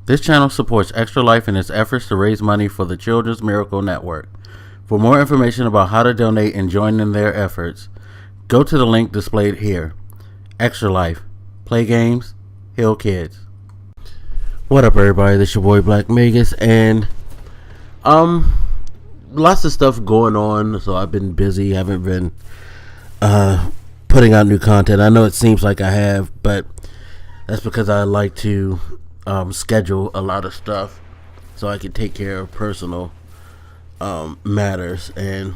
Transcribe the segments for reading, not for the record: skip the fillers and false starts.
This channel supports Extra Life in its efforts to raise money for the Children's Miracle Network. For more information about how to donate and join in their efforts, go to the link displayed here. Extra Life. Play games, heal kids. What up, everybody? This your boy Black Magus, and lots of stuff going on, so I've been busy. Haven't been putting out new content. I know it seems like I have, but that's because I like to schedule a lot of stuff so I can take care of personal matters. And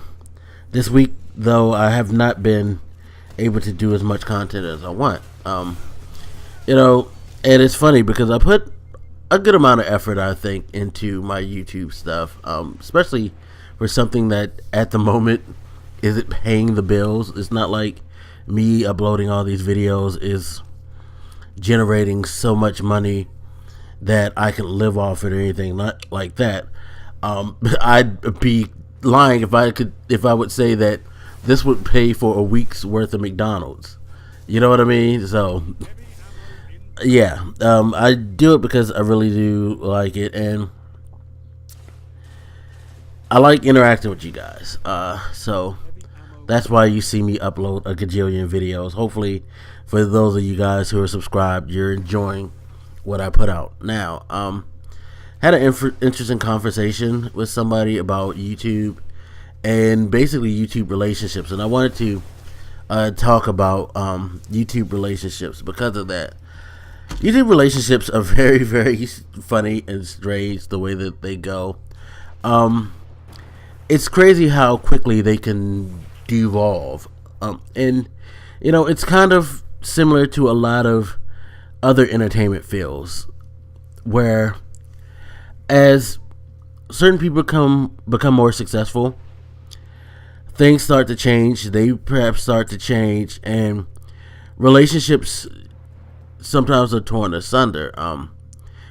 this week, though, I have not been able to do as much content as I want. And it's funny because I put a good amount of effort, I think, into my YouTube stuff, especially for something that at the moment isn't paying the bills. It's not like me uploading all these videos is generating so much money that I can live off it or anything not like that. I'd be lying if I would say that this would pay for a week's worth of McDonald's. You know what I mean? So yeah, I do it because I really do like it, and I like interacting with you guys. So that's why you see me upload a gajillion videos. Hopefully, for those of you guys who are subscribed, you're enjoying what I put out. Now, had an interesting conversation with somebody about YouTube and basically YouTube relationships, and I wanted to talk about YouTube relationships because of that. YouTube relationships are very, very funny and strange the way that they go. It's crazy how quickly they can devolve, and it's kind of similar to a lot of other entertainment fields, where as certain people become more successful, things start to change. They perhaps start to change, and relationships sometimes are torn asunder.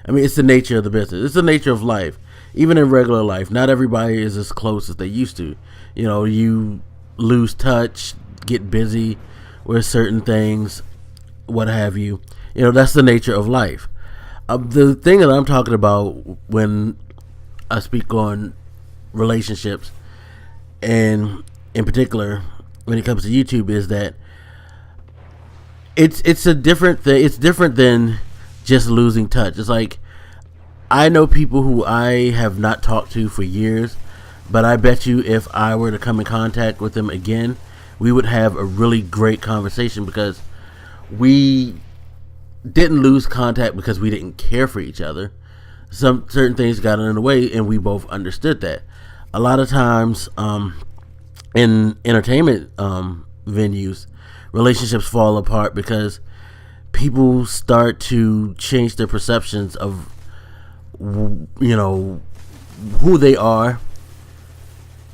It's the nature of the business. It's the nature of life. Even in regular life, not everybody is as close as they used to. You lose touch, get busy with certain things, what have you. That's the nature of life. The thing that I'm talking about when I speak on relationships, and in particular when it comes to YouTube, is that it's a different thing. It's different than just losing touch. It's like, I know people who I have not talked to for years, but I bet you if I were to come in contact with them again, we would have a really great conversation, because we didn't lose contact because we didn't care for each other. Some certain things got in the way, and we both understood that. A lot of times in entertainment venues, relationships fall apart because people start to change their perceptions of who they are,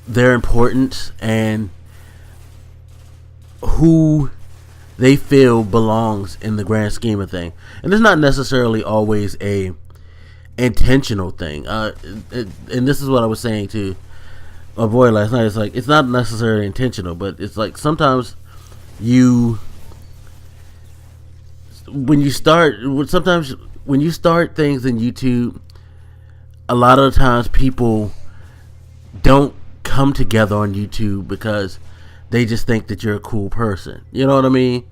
their importance, and who they feel belongs in the grand scheme of things. And it's not necessarily always a intentional thing. And this is what I was saying to my boy last night. It's like, it's not necessarily intentional, but it's like sometimes when you start things in YouTube, a lot of the times people don't come together on YouTube because they just think that you're a cool person. You know what I mean?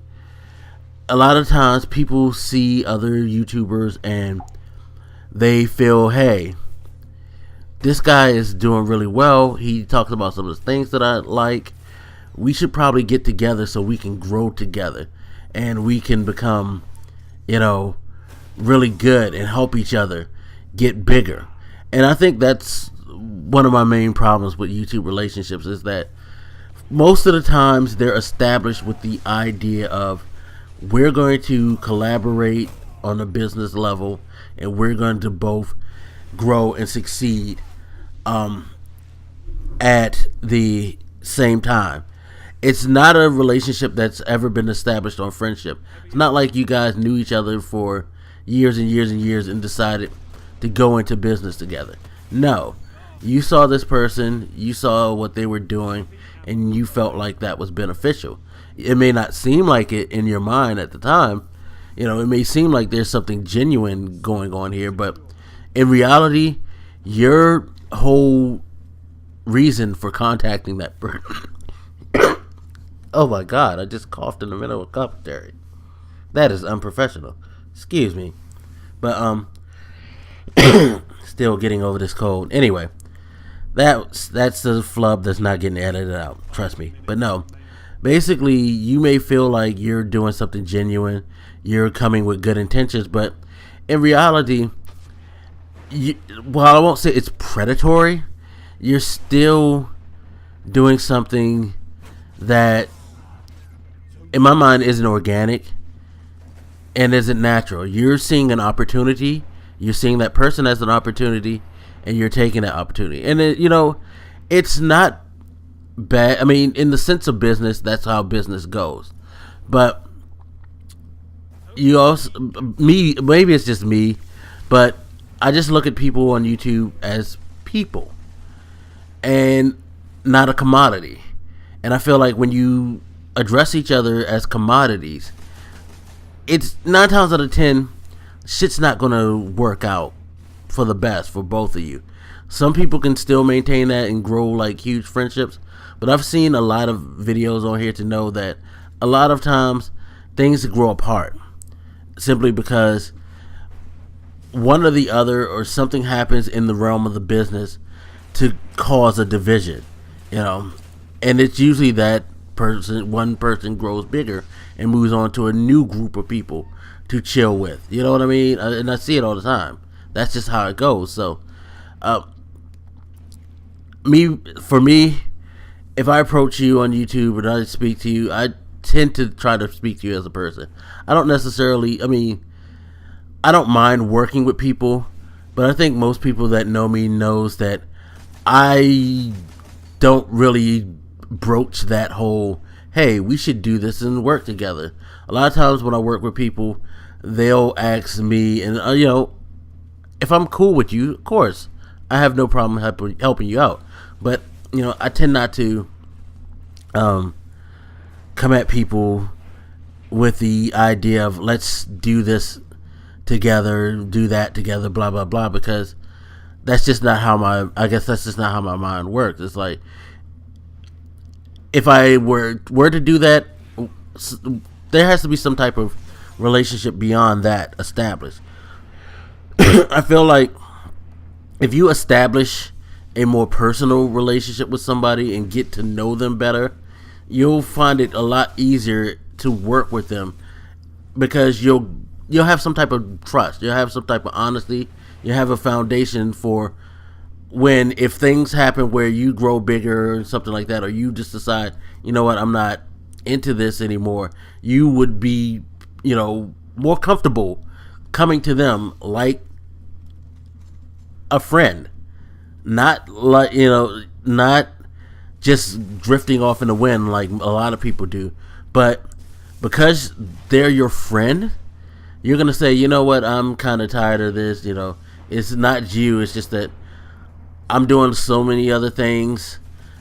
A lot of times people see other YouTubers and they feel, hey, this guy is doing really well. He talks about some of the things that I like. We should probably get together so we can grow together and we can become, really good and help each other get bigger. And I think that's one of my main problems with YouTube relationships, is that most of the times they're established with the idea of, we're going to collaborate on a business level and we're going to both grow and succeed at the same time. It's not a relationship that's ever been established on friendship. It's not like you guys knew each other for years and years and years and decided to go into business together. No, you saw this person, you saw what they were doing, and you felt like that was beneficial. It may not seem like it in your mind at the time. It may seem like there's something genuine going on here, but in reality, your whole reason for contacting that person. Oh my God, I just coughed in the middle of a commentary. That is unprofessional. Excuse me. But still getting over this cold. Anyway, that's the flub that's not getting edited out. Trust me. But no, basically, you may feel like you're doing something genuine, you're coming with good intentions, but in reality, while I won't say it's predatory, you're still doing something that, in my mind, isn't organic and isn't natural. You're seeing an opportunity. You're seeing that person as an opportunity, and you're taking that opportunity. And it's not bad. I mean, in the sense of business, that's how business goes. But you also, maybe it's just me, but I just look at people on YouTube as people and not a commodity. And I feel like when you address each other as commodities, it's 9 times out of 10, shit's not going to work out for the best for both of you. Some people can still maintain that and grow like huge friendships, but I've seen a lot of videos on here to know that a lot of times things grow apart simply because one or the other or something happens in the realm of the business to cause a division, and it's usually that one person grows bigger and moves on to a new group of people to chill with. You know what I mean? And I see it all the time. That's just how it goes. So, for me, if I approach you on YouTube and I speak to you, I tend to try to speak to you as a person. I don't necessarily, I don't mind working with people, but I think most people that know me knows that I don't really broach that whole, hey, we should do this and work together. A lot of times when I work with people, they'll ask me, and if I'm cool with you, of course, I have no problem helping you out. But I tend not to come at people with the idea of let's do this together, do that together, blah blah blah, because that's just not how my mind works. It's like, if I were to do that, there has to be some type of relationship beyond that established. I feel like if you establish a more personal relationship with somebody and get to know them better, you'll find it a lot easier to work with them, because you'll have some type of trust, you'll have some type of honesty, you have a foundation for when, if things happen where you grow bigger or something like that, or you just decide, you know what, I'm not into this anymore, you would be, more comfortable coming to them like a friend, not like, not just drifting off in the wind like a lot of people do. But because they're your friend, you're going to say, you know what, I'm kind of tired of this, it's not you, it's just that I'm doing so many other things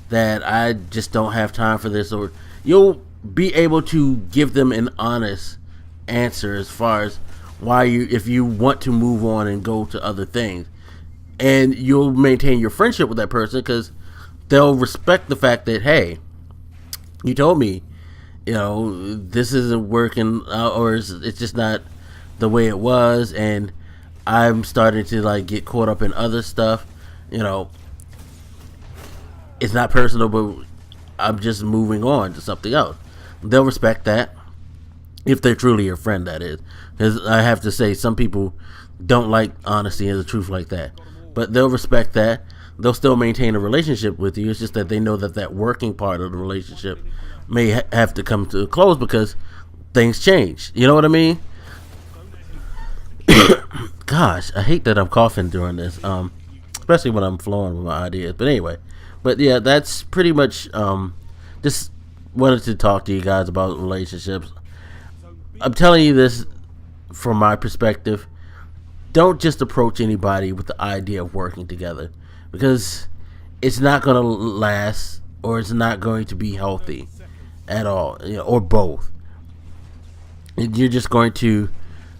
that I just don't have time for this. Or you'll be able to give them an honest answer as far as why if you want to move on and go to other things. And you'll maintain your friendship with that person because they'll respect the fact that, hey, you told me, this isn't working out, or it's just not the way it was, and I'm starting to get caught up in other stuff. It's not personal, but I'm just moving on to something else. They'll respect that, if they're truly your friend, that is. Because I have to say, some people don't like honesty and the truth like that. But they'll respect that. They'll still maintain a relationship with you. It's just that they know that working part of the relationship may have to come to a close because things change. You know what I mean? Gosh, I hate that I'm coughing during this. Especially when I'm flowing with my ideas. But anyway, yeah, that's pretty much just wanted to talk to you guys about relationships. I'm telling you this from my perspective. Don't just approach anybody with the idea of working together, because it's not going to last, or it's not going to be healthy at all, or both. You're just going to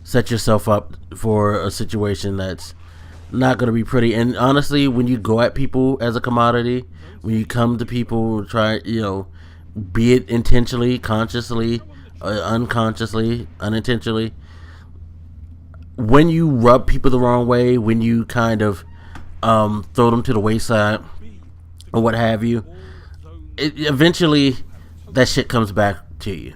set yourself up for a situation that's not going to be pretty. And honestly, when you go at people as a commodity, when you come to people, try, be it intentionally, consciously, unconsciously, unintentionally, when you rub people the wrong way, when you kind of throw them to the wayside or what have you, eventually that shit comes back to you,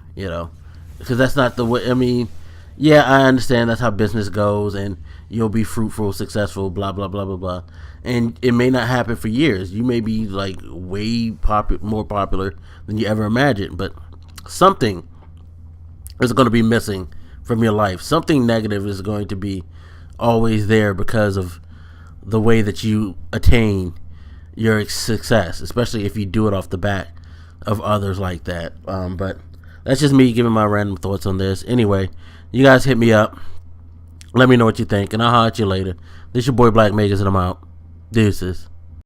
because that's not the way. I mean, yeah, I understand that's how business goes, and you'll be fruitful, successful, blah blah blah blah blah, and it may not happen for years. You may be like way more popular than you ever imagined, but something is going to be missing from your life. Something negative is going to be always there because of the way that you attain your success, especially if you do it off the back of others like that. But that's just me giving my random thoughts on this. Anyway, you guys hit me up. Let me know what you think, and I'll holler at you later. This your boy Black Megas, and I'm out. Deuces.